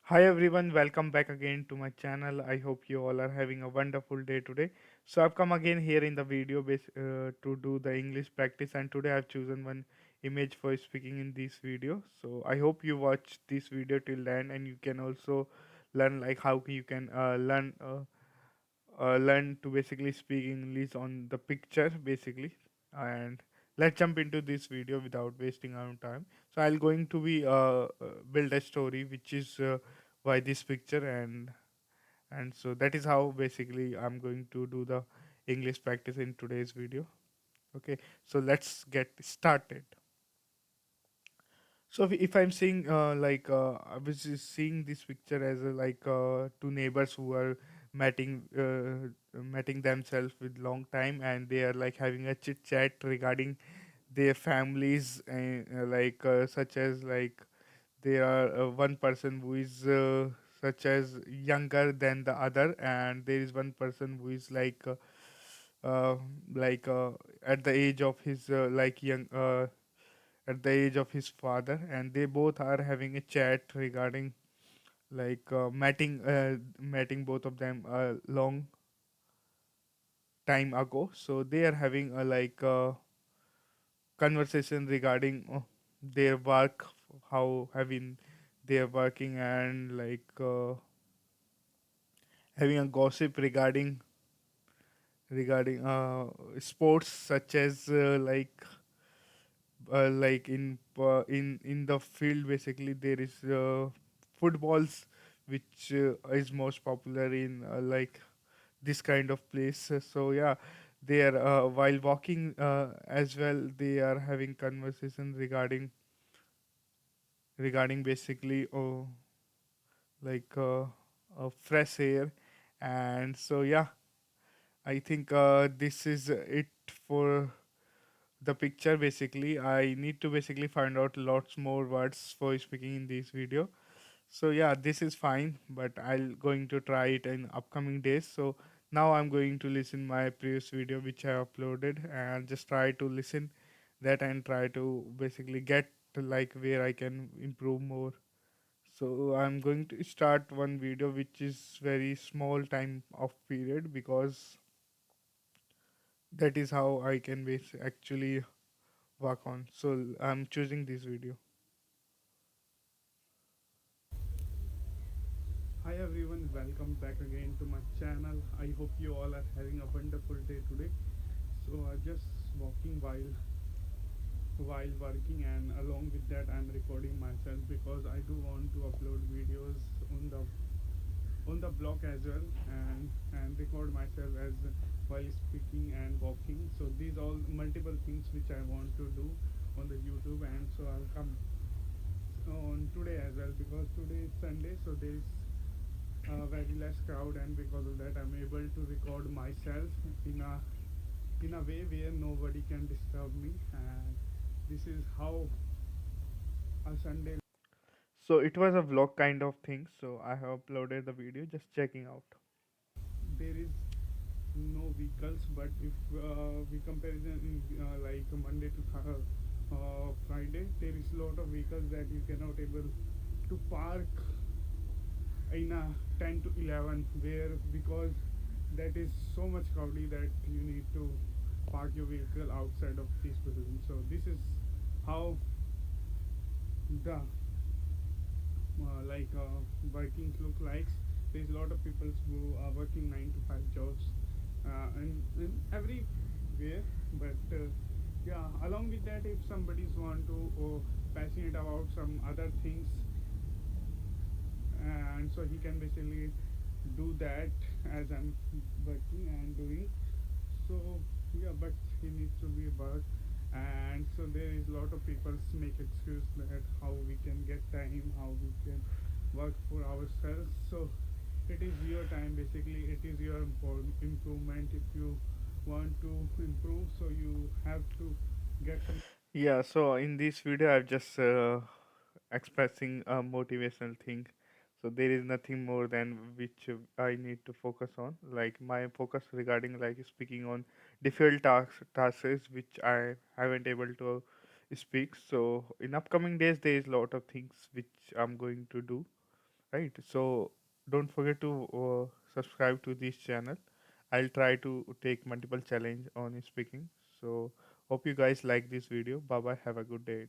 Hi everyone, welcome back again to my channel. I hope you all are having a wonderful day today. So I've come again here in the video to do the English practice, and today I've chosen one image for speaking in this video. So I hope you watch this video till the end, and you can also learn like how you can learn to basically speak English on the picture basically. And let's jump into this video without wasting our time. So I'll going to be build a story which is by this picture, and so that is how basically I'm going to do the English practice in today's video. Okay, so let's get started. So if I'm seeing I was just seeing this picture as two neighbors who are matting themselves with long time, and they are like having a chit chat regarding their families, such as like they are one person who is such as younger than the other, and there is one person who is uh, like at the age of his young at the age of his father, and they both are having a chat regarding matting both of them a long time ago. So they are having a conversation regarding their work, how having they are working, and having a gossip regarding sports, such as in the field basically there is footballs, which is most popular in this kind of place. So yeah, they are while walking as well, they are having conversation regarding basically like uh, fresh air. And so yeah, I think this is it for the picture. Basically I need to basically find out lots more words for speaking in this video. So yeah, this is fine, but I'll going to try it in upcoming days. So now I'm going to listen my previous video which I uploaded, and just try to listen that and try to basically get to like where I can improve more. So I'm going to start one video which is very small time of period, because that is how I can actually work on. So I'm choosing this video. Hi everyone, welcome back again to my channel. I hope you all are having a wonderful day today. So I'm just walking while working, and along with that I'm recording myself because I do want to upload videos on the blog as well, and record myself as while speaking and walking. So these all multiple things which I want to do on the YouTube, and so I'll come on today as well, because today is Sunday, so there is very less crowd, and because of that I'm able to record myself in a way where nobody can disturb me. And this is how a Sunday. So it was a vlog kind of thing, so I have uploaded the video, just checking out. There is no vehicles, but if we comparison in Monday to Friday, there is a lot of vehicles that you cannot able to park in a 10 to 11, where because that is so much crowded that you need to park your vehicle outside of this building. So this is how the workings look like. There's a lot of people who are working 9 to 5 jobs, and everywhere. But yeah, along with that, if somebody's want to passionate about some other things, and so he can basically do that as I'm working and doing. So yeah, but he needs to be work, and so there is a lot of people make excuse that how we can get time, how we can work for ourselves. So it is your time basically, it is your improvement. If you want to improve, so you have to get some. Yeah, so in this video I've just expressing a motivational thing. So there is nothing more than which I need to focus on. Like my focus regarding like speaking on difficult tasks which I haven't able to speak. So in upcoming days there is lot of things which I'm going to do, right? So don't forget to subscribe to this channel. I'll try to take multiple challenge on speaking. So hope you guys like this video. Bye bye, have a good day.